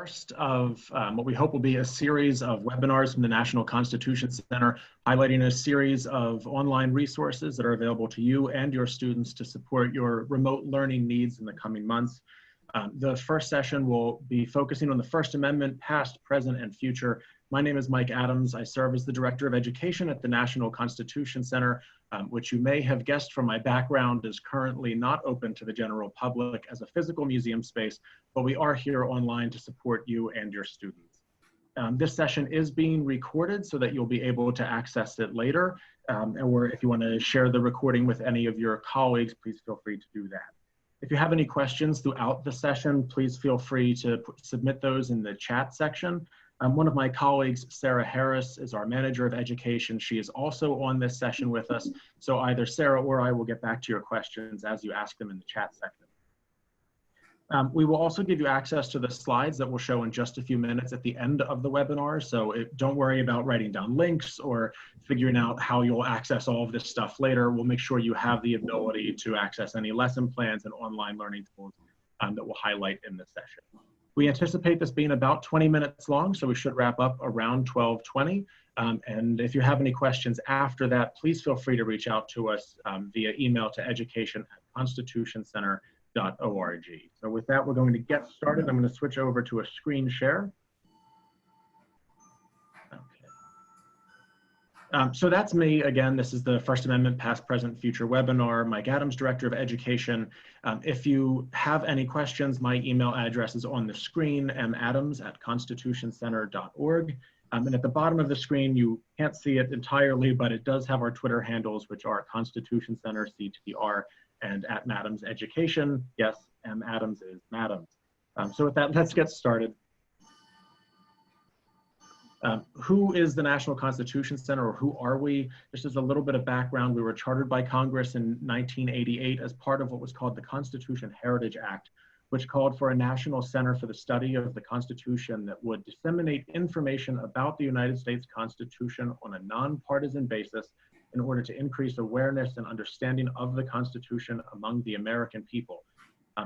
first of what we hope will be a series of webinars from the National Constitution Center, highlighting a series of online resources that are available to you and your students to support your remote learning needs in the coming months. The first session will be focusing on the First Amendment, past, present, and future. My name is Mike Adams. I serve as the Director of Education at the National Constitution Center, which you may have guessed from my background is currently not open to the general public as a physical museum space, but we are here online to support you and your students. This session is being recorded so that you'll be able to access it later, or if you want to share the recording with any of your colleagues, please feel free to do that. If you have any questions throughout the session, please feel free to submit those in the chat section. One of my colleagues, Sarah Harris, is our Manager of Education. She is also on this session with us. So either Sarah or I will get back to your questions as you ask them in the chat section. We will also give you access to the slides that we'll show in just a few minutes at the end of the webinar. So don't worry about writing down links or figuring out how you'll access all of this stuff later. We'll make sure you have the ability to access any lesson plans and online learning tools that we'll highlight in this session. We anticipate this being about 20 minutes long, so we should wrap up around 12:20. And if you have any questions after that, please feel free to reach out to us via email to education@constitutioncenter.org. So with that, we're going to get started. I'm going to switch over to a screen share. So that's me. Again, this is the First Amendment Past, Present, Future webinar. Mike Adams, Director of Education. If you have any questions, my email address is on the screen, madams@constitutioncenter.org. And at the bottom of the screen, you can't see it entirely, but it does have our Twitter handles, which are Constitution Center, CTR, and @MadamsEducation. Yes, M. Adams is Madams. So with that, let's get started. Who is the National Constitution Center, or who are we? Just as a little bit of background, we were chartered by Congress in 1988 as part of what was called the Constitution Heritage Act, which called for a national center for the study of the Constitution that would disseminate information about the United States Constitution on a nonpartisan basis in order to increase awareness and understanding of the Constitution among the American people.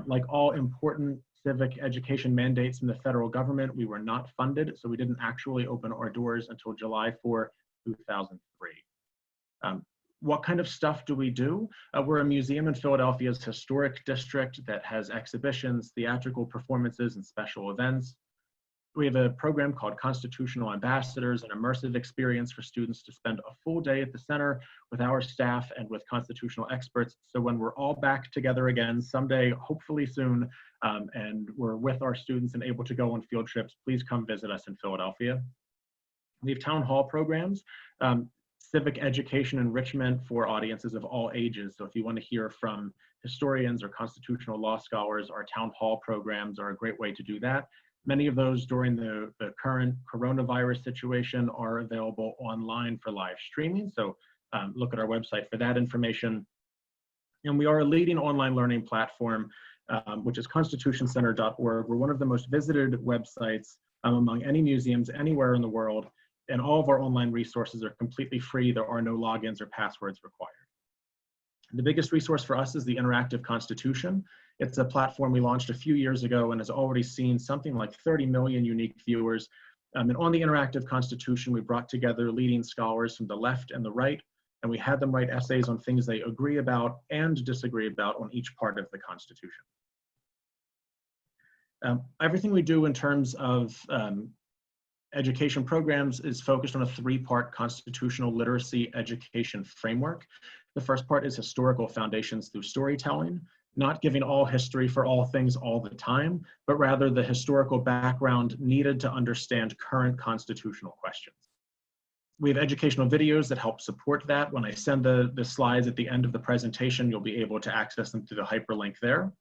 Like all important civic education mandates from the federal government, we were not funded, so we didn't actually open our doors until July 4, 2003. What kind of stuff do we do? We're a museum in Philadelphia's historic district that has exhibitions, theatrical performances, and special events. We have a program called Constitutional Ambassadors, an immersive experience for students to spend a full day at the center with our staff and with constitutional experts. So when we're all back together again someday, hopefully soon, and we're with our students and able to go on field trips, please come visit us in Philadelphia. We have town hall programs, civic education enrichment for audiences of all ages. So if you want to hear from historians or constitutional law scholars, our town hall programs are a great way to do that. Many of those during the current coronavirus situation are available online for live streaming. So look at our website for that information. And we are a leading online learning platform, which is constitutioncenter.org. We're one of the most visited websites among any museums anywhere in the world. And all of our online resources are completely free. There are no logins or passwords required. The biggest resource for us is the Interactive Constitution. It's a platform we launched a few years ago and has already seen something like 30 million unique viewers. And on the Interactive Constitution, we brought together leading scholars from the left and the right, and we had them write essays on things they agree about and disagree about on each part of the Constitution. Everything we do in terms of education programs is focused on a three-part constitutional literacy education framework. The first part is historical foundations through storytelling, not giving all history for all things all the time, but rather the historical background needed to understand current constitutional questions. We have educational videos that help support that. When I send the slides at the end of the presentation, you'll be able to access them through the hyperlink there.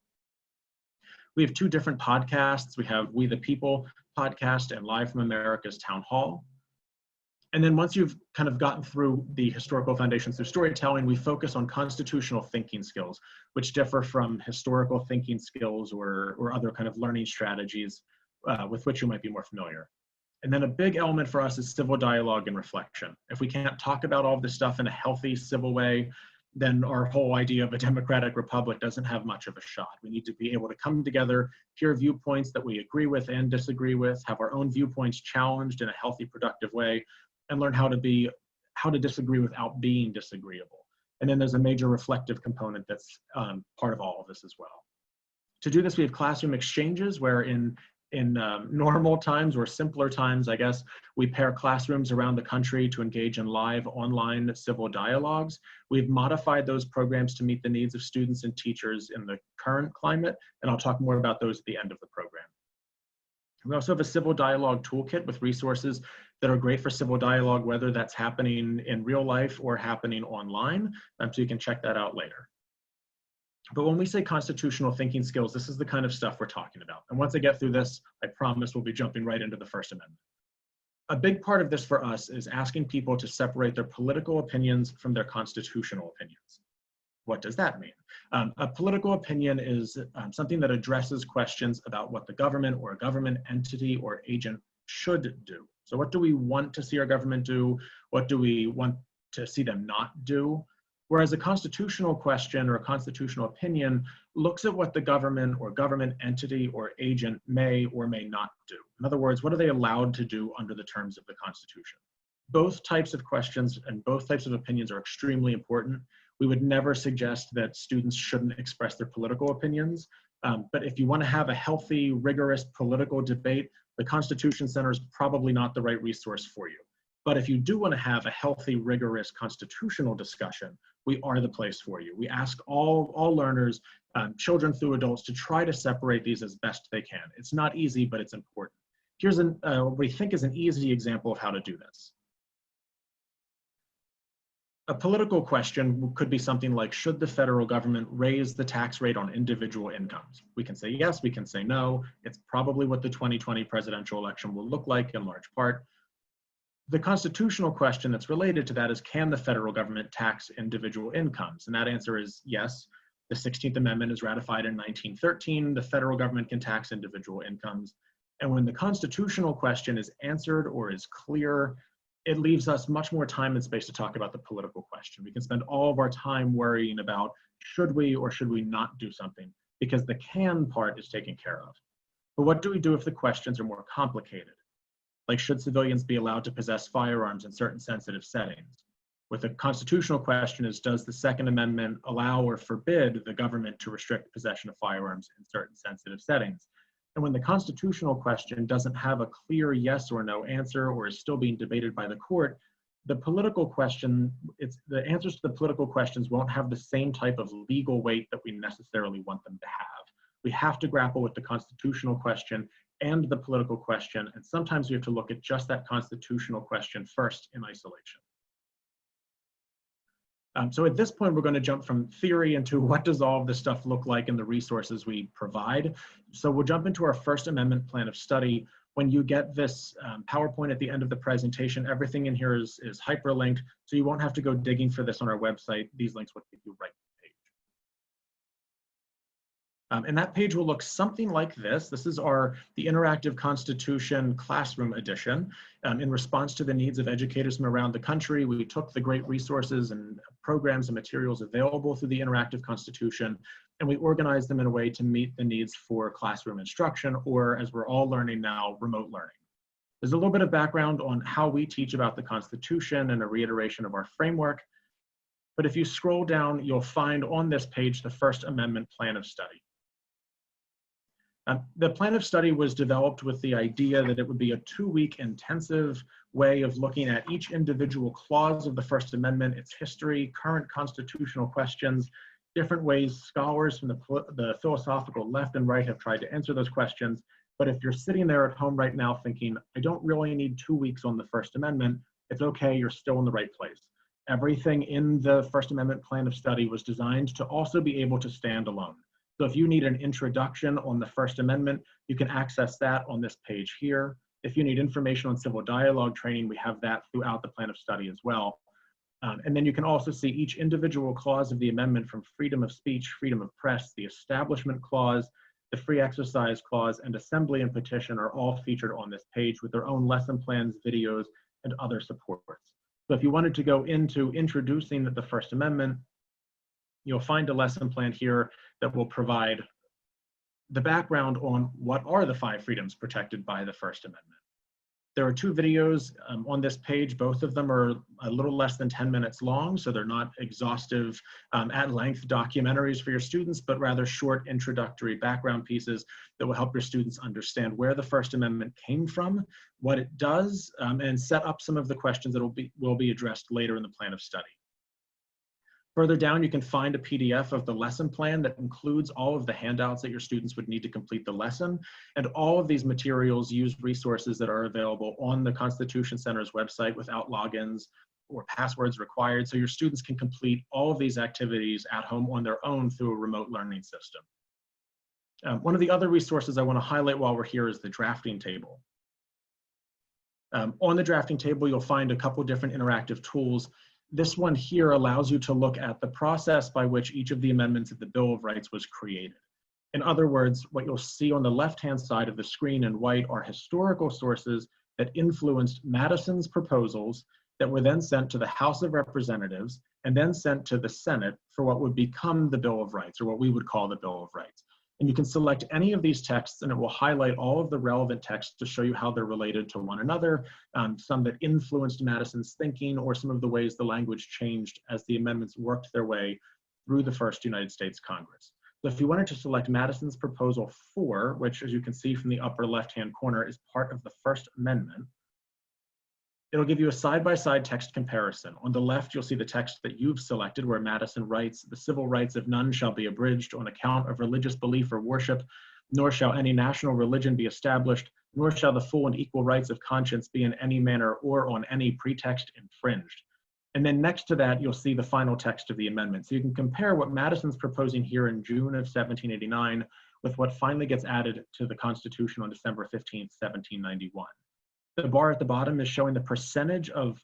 We have two different podcasts. We have We the People podcast and Live from America's Town Hall. And then once you've kind of gotten through the historical foundations through storytelling, we focus on constitutional thinking skills, which differ from historical thinking skills or other kind of learning strategies with which you might be more familiar. And then a big element for us is civil dialogue and reflection. If we can't talk about all of this stuff in a healthy, civil way, then our whole idea of a democratic republic doesn't have much of a shot. We need to be able to come together, hear viewpoints that we agree with and disagree with, have our own viewpoints challenged in a healthy, productive way, and learn how to disagree without being disagreeable. And then there's a major reflective component that's part of all of this as well. To do this, we have classroom exchanges where in normal times or simpler times, I guess, we pair classrooms around the country to engage in live online civil dialogues. We've modified those programs to meet the needs of students and teachers in the current climate, and I'll talk more about those at the end of the program. We also have a civil dialogue toolkit with resources that are great for civil dialogue, whether that's happening in real life or happening online, so you can check that out later. But when we say constitutional thinking skills, this is the kind of stuff we're talking about. And once I get through this, I promise we'll be jumping right into the First Amendment. A big part of this for us is asking people to separate their political opinions from their constitutional opinions. What does that mean? A political opinion is something that addresses questions about what the government or a government entity or agent should do. So what do we want to see our government do? What do we want to see them not do? Whereas a constitutional question or a constitutional opinion looks at what the government or government entity or agent may or may not do. In other words, what are they allowed to do under the terms of the Constitution? Both types of questions and both types of opinions are extremely important. We would never suggest that students shouldn't express their political opinions. But if you want to have a healthy, rigorous political debate, the Constitution Center is probably not the right resource for you. But if you do want to have a healthy, rigorous constitutional discussion, we are the place for you. We ask all learners, children through adults, to try to separate these as best they can. It's not easy, but it's important. Here's what we think is an easy example of how to do this. A political question could be something like, should the federal government raise the tax rate on individual incomes? We can say yes, we can say no. It's probably what the 2020 presidential election will look like in large part. The constitutional question that's related to that is, can the federal government tax individual incomes? And that answer is yes. The 16th Amendment is ratified in 1913. The federal government can tax individual incomes. And when the constitutional question is answered or is clear, it leaves us much more time and space to talk about the political question. We can spend all of our time worrying about should we or should we not do something, because the can part is taken care of. But what do we do if the questions are more complicated? Like, should civilians be allowed to possess firearms in certain sensitive settings? With the constitutional question is, does the Second Amendment allow or forbid the government to restrict possession of firearms in certain sensitive settings? And when the constitutional question doesn't have a clear yes or no answer or is still being debated by the court, the political question, the answers to the political questions won't have the same type of legal weight that we necessarily want them to have. We have to grapple with the constitutional question and the political question, and sometimes we have to look at just that constitutional question first in isolation. So at this point, we're going to jump from theory into what does all of this stuff look like in the resources we provide. So we'll jump into our First Amendment plan of study. When you get this PowerPoint at the end of the presentation, everything in here is hyperlinked, so you won't have to go digging for this on our website. These links will take you right to the page. And that page will look something like this. This is the Interactive Constitution Classroom Edition. In response to the needs of educators from around the country, we took the great resources and programs and materials available through the Interactive Constitution, and we organized them in a way to meet the needs for classroom instruction, or as we're all learning now, remote learning. There's a little bit of background on how we teach about the Constitution and a reiteration of our framework. But if you scroll down, you'll find on this page the First Amendment Plan of Study. The plan of study was developed with the idea that it would be a 2-week intensive way of looking at each individual clause of the First Amendment, its history, current constitutional questions, different ways scholars from the philosophical left and right have tried to answer those questions. But if you're sitting there at home right now thinking, I don't really need 2 weeks on the First Amendment, it's okay, you're still in the right place. Everything in the First Amendment plan of study was designed to also be able to stand alone. So if you need an introduction on the First Amendment, you can access that on this page here. If you need information on civil dialogue training, we have that throughout the plan of study as well. And then you can also see each individual clause of the amendment, from freedom of speech, freedom of press, the establishment clause, the free exercise clause, and assembly and petition are all featured on this page with their own lesson plans, videos, and other supports. So if you wanted to go into introducing the First Amendment, you'll find a lesson plan here that will provide the background on what are the 5 freedoms protected by the First Amendment. There are 2 videos on this page. Both of them are a little less than 10 minutes long, so they're not exhaustive at-length documentaries for your students, but rather short introductory background pieces that will help your students understand where the First Amendment came from, what it does, and set up some of the questions that will be addressed later in the plan of study. Further down, you can find a PDF of the lesson plan that includes all of the handouts that your students would need to complete the lesson. And all of these materials use resources that are available on the Constitution Center's website without logins or passwords required. So your students can complete all of these activities at home on their own through a remote learning system. One of the other resources I want to highlight while we're here is the drafting table. On the drafting table, you'll find a couple different interactive tools. This one here allows you to look at the process by which each of the amendments of the Bill of Rights was created. In other words, what you'll see on the left-hand side of the screen in white are historical sources that influenced Madison's proposals that were then sent to the House of Representatives and then sent to the Senate for what would become the Bill of Rights, or what we would call the Bill of Rights. And you can select any of these texts and it will highlight all of the relevant texts to show you how they're related to one another, some that influenced Madison's thinking, or some of the ways the language changed as the amendments worked their way through the first United States Congress. So if you wanted to select Madison's Proposal 4, which as you can see from the upper left-hand corner is part of the First Amendment, it'll give you a side-by-side text comparison. On the left, you'll see the text that you've selected where Madison writes, "The civil rights of none shall be abridged on account of religious belief or worship, nor shall any national religion be established, nor shall the full and equal rights of conscience be in any manner or on any pretext infringed." And then next to that, you'll see the final text of the amendment. So you can compare what Madison's proposing here in June of 1789 with what finally gets added to the Constitution on December 15th, 1791. The bar at the bottom is showing the percentage of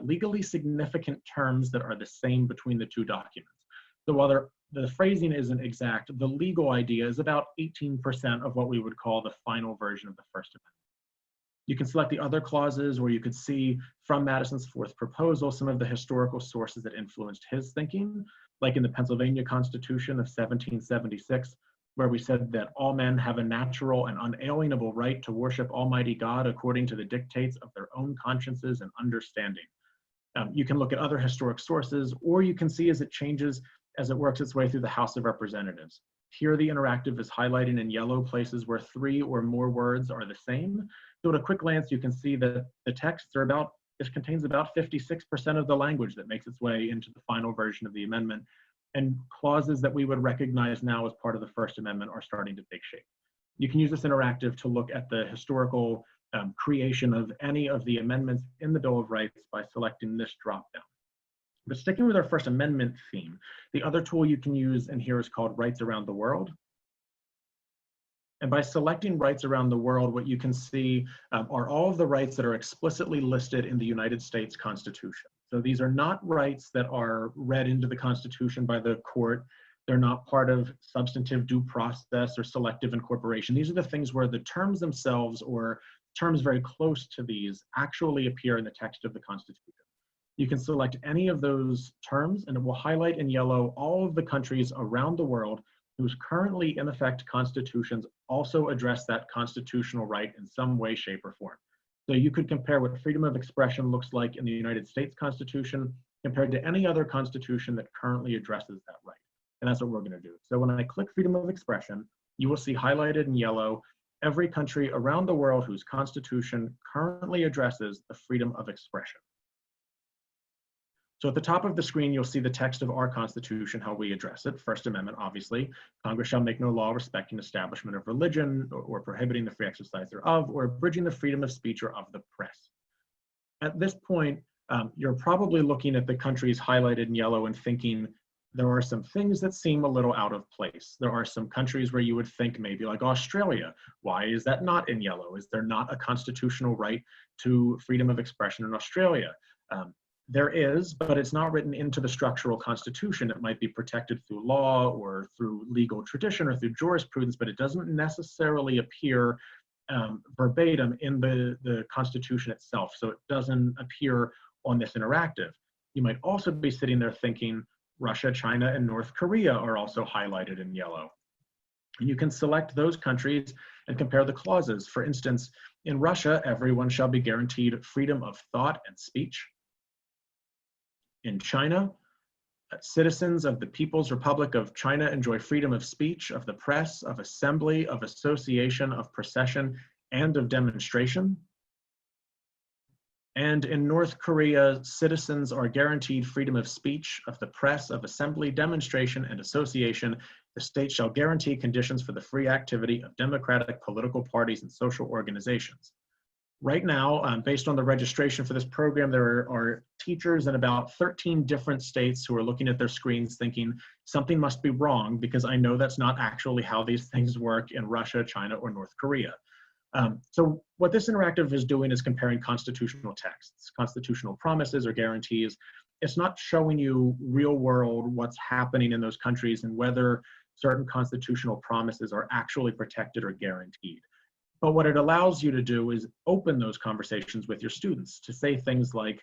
legally significant terms that are the same between the 2 documents. So while the phrasing isn't exact, the legal idea is about 18% of what we would call the final version of the First Amendment. You can select the other clauses, where you could see from Madison's 4th proposal some of the historical sources that influenced his thinking, like in the Pennsylvania Constitution of 1776, where we said that all men have a natural and unalienable right to worship Almighty God according to the dictates of their own consciences and understanding. You can look at other historic sources, or you can see as it changes as it works its way through the House of Representatives. Here, the interactive is highlighted in yellow places where 3 or more words are the same. So at a quick glance, you can see that the texts are this contains about 56% of the language that makes its way into the final version of the amendment. And clauses that we would recognize now as part of the First Amendment are starting to take shape. You can use this interactive to look at the historical creation of any of the amendments in the Bill of Rights by selecting this dropdown. But sticking with our First Amendment theme, the other tool you can use in here is called Rights Around the World. And by selecting Rights Around the World, what you can see are all of the rights that are explicitly listed in the United States Constitution. So these are not rights that are read into the Constitution by the court. They're not part of substantive due process or selective incorporation. These are the things where the terms themselves, or terms very close to these, actually appear in the text of the Constitution. You can select any of those terms and it will highlight in yellow all of the countries around the world whose currently in effect constitutions also address that constitutional right in some way, shape, or form. So you could compare what freedom of expression looks like in the United States Constitution compared to any other constitution that currently addresses that right. And that's what we're going to do. So when I click freedom of expression, you will see highlighted in yellow every country around the world whose constitution currently addresses the freedom of expression. So at the top of the screen, you'll see the text of our Constitution, how we address it. First Amendment, obviously. Congress shall make no law respecting establishment of religion or prohibiting the free exercise thereof or abridging the freedom of speech or of the press. At this point, you're probably looking at the countries highlighted in yellow and thinking there are some things that seem a little out of place. There are some countries where you would think maybe like Australia. Why is that not in yellow? Is there not a constitutional right to freedom of expression in Australia? There is, but it's not written into the structural constitution. It might be protected through law or through legal tradition or through jurisprudence, but it doesn't necessarily appear verbatim in the Constitution itself. So it doesn't appear on this interactive. You might also be sitting there thinking, Russia, China, and North Korea are also highlighted in yellow. And you can select those countries and compare the clauses. For instance, in Russia, everyone shall be guaranteed freedom of thought and speech. In China, citizens of the People's Republic of China enjoy freedom of speech, of the press, of assembly, of association, of procession, and of demonstration. And in North Korea, citizens are guaranteed freedom of speech, of the press, of assembly, demonstration, and association. The state shall guarantee conditions for the free activity of democratic political parties and social organizations. Right now, based on the registration for this program, there are teachers in about 13 different states who are looking at their screens thinking something must be wrong, because I know that's not actually how these things work in Russia, China, or North Korea. So what this interactive is doing is comparing constitutional texts, constitutional promises or guarantees. It's not showing you real world what's happening in those countries and whether certain constitutional promises are actually protected or guaranteed. But what it allows you to do is open those conversations with your students to say things like,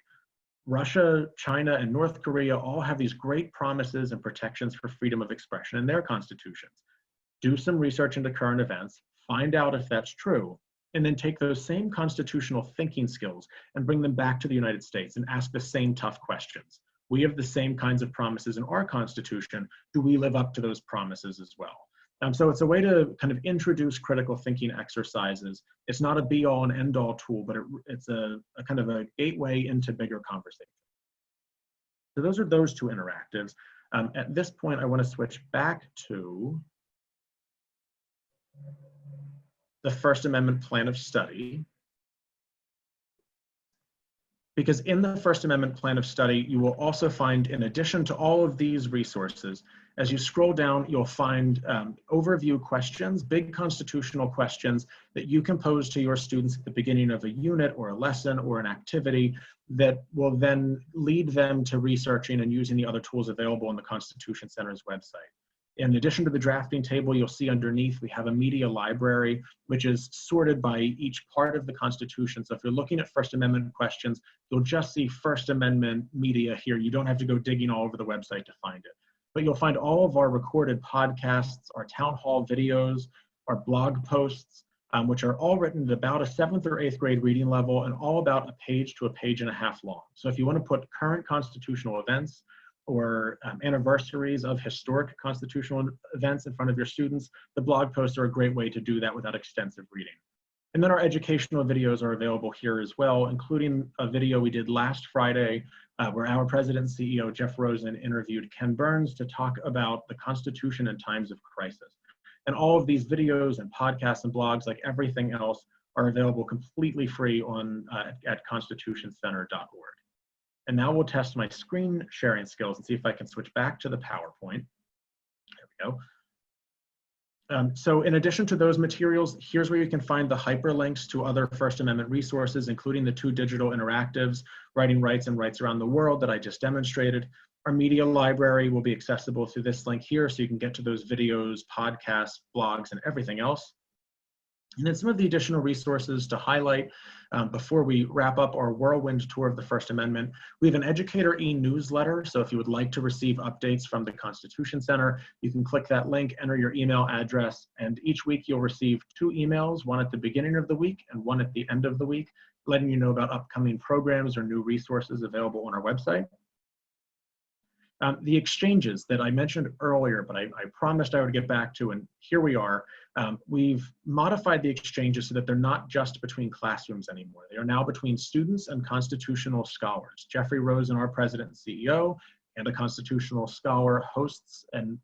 Russia, China, and North Korea all have these great promises and protections for freedom of expression in their constitutions. Do some research into current events, find out if that's true, and then take those same constitutional thinking skills and bring them back to the United States and ask the same tough questions. We have the same kinds of promises in our Constitution. Do we live up to those promises as well? So it's a way to kind of introduce critical thinking exercises. It's not a be-all and end-all tool, but it's a kind of a gateway into bigger conversations. So those are those two interactives. At this point, I want to switch back to the First Amendment Plan of Study. Because in the First Amendment Plan of Study, you will also find, in addition to all of these resources, as you scroll down, you'll find overview questions, big constitutional questions that you can pose to your students at the beginning of a unit or a lesson or an activity that will then lead them to researching and using the other tools available on the Constitution Center's website. In addition to the drafting table, you'll see underneath we have a media library, which is sorted by each part of the Constitution. So if you're looking at First Amendment questions, you'll just see First Amendment media here. You don't have to go digging all over the website to find it. But you'll find all of our recorded podcasts, our town hall videos, our blog posts, which are all written at about a 7th or 8th grade reading level and all about a page to a page and a half long. So if you want to put current constitutional events or anniversaries of historic constitutional events in front of your students, the blog posts are a great way to do that without extensive reading. And then our educational videos are available here as well, including a video we did last Friday where our president and CEO, Jeff Rosen, interviewed Ken Burns to talk about the Constitution in times of crisis. And all of these videos and podcasts and blogs, like everything else, are available completely free on at constitutioncenter.org. And now we'll test my screen sharing skills and see if I can switch back to the PowerPoint. There we go. So in addition to those materials, here's where you can find the hyperlinks to other First Amendment resources, including the 2 digital interactives, Writing Rights and Rights Around the World that I just demonstrated. Our media library will be accessible through this link here, so you can get to those videos, podcasts, blogs, and everything else. And then some of the additional resources to highlight before we wrap up our whirlwind tour of the First Amendment. We have an Educator e-newsletter, so if you would like to receive updates from the Constitution Center, you can click that link, enter your email address, and each week you'll receive 2 emails, one at the beginning of the week and one at the end of the week, letting you know about upcoming programs or new resources available on our website. The exchanges that I mentioned earlier, but I promised I would get back to, and here we are. We've modified the exchanges so that they're not just between classrooms anymore. They are now between students and constitutional scholars. Jeffrey Rosen, our president and CEO, and a constitutional scholar hosts and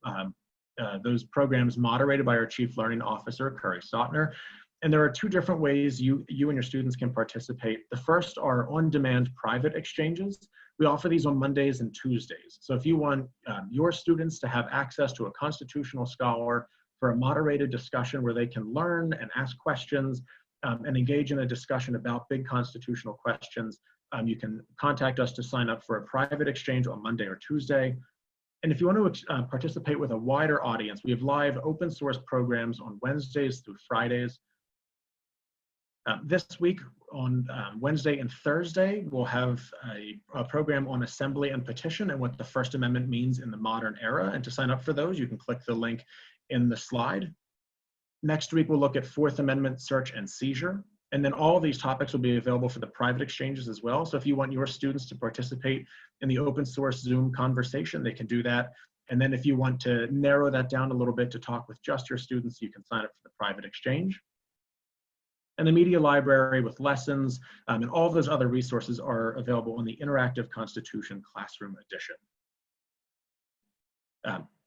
those programs moderated by our chief learning officer, Curry Stotner. And there are 2 different ways you and your students can participate. The first are on-demand private exchanges. We offer these on Mondays and Tuesdays. So if you want your students to have access to a constitutional scholar for a moderated discussion where they can learn and ask questions and engage in a discussion about big constitutional questions, you can contact us to sign up for a private exchange on Monday or Tuesday. And if you want to participate with a wider audience, we have live open source programs on Wednesdays through Fridays. This week, on Wednesday and Thursday, we'll have a program on assembly and petition and what the First Amendment means in the modern era. And to sign up for those, you can click the link in the slide. Next week, we'll look at Fourth Amendment search and seizure. And then all of these topics will be available for the private exchanges as well. So if you want your students to participate in the open source Zoom conversation, they can do that. And then if you want to narrow that down a little bit to talk with just your students, you can sign up for the private exchange. And the media library with lessons and all of those other resources are available on the Interactive Constitution Classroom Edition.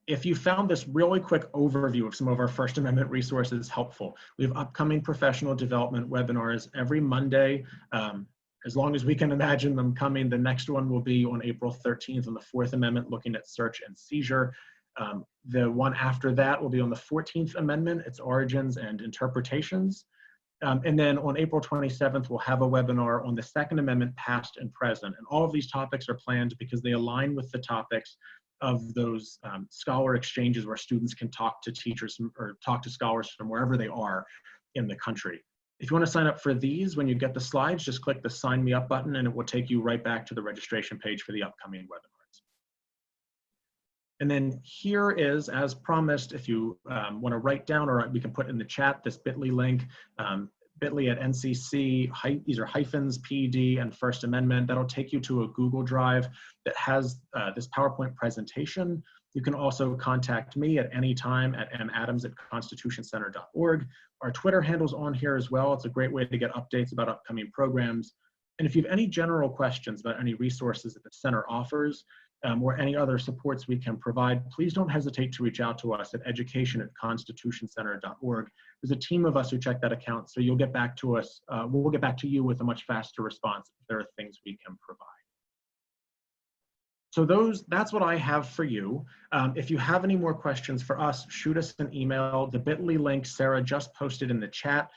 If you found this really quick overview of some of our First Amendment resources helpful, we have upcoming professional development webinars every Monday. As long as we can imagine them coming, the next one will be on April 13th on the Fourth Amendment, looking at search and seizure. The one after that will be on the 14th Amendment, its origins and interpretations. And then on April 27th, we'll have a webinar on the Second Amendment, past and present. And all of these topics are planned because they align with the topics of those scholar exchanges where students can talk to teachers or talk to scholars from wherever they are in the country. If you want to sign up for these, when you get the slides, just click the Sign Me Up button and it will take you right back to the registration page for the upcoming webinars. And then here is, as promised, if you want to write down, or we can put in the chat, this bit.ly link, bit.ly at NCC, these are hyphens, PD, and First Amendment. That'll take you to a Google Drive that has this PowerPoint presentation. You can also contact me at any time at madams@constitutioncenter.org. Our Twitter handle's on here as well. It's a great way to get updates about upcoming programs. And if you have any general questions about any resources that the center offers, or any other supports we can provide, please don't hesitate to reach out to us at education@constitutioncenter.org. There's a team of us who check that account, so you'll get back to us. We'll get back to you with a much faster response if there are things we can provide. So that's what I have for you. If you have any more questions for us, shoot us an email. The bit.ly link Sarah just posted in the chat.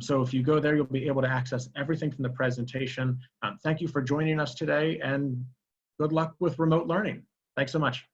So if you go there, you'll be able to access everything from the presentation. Thank you for joining us today, and good luck with remote learning. Thanks so much.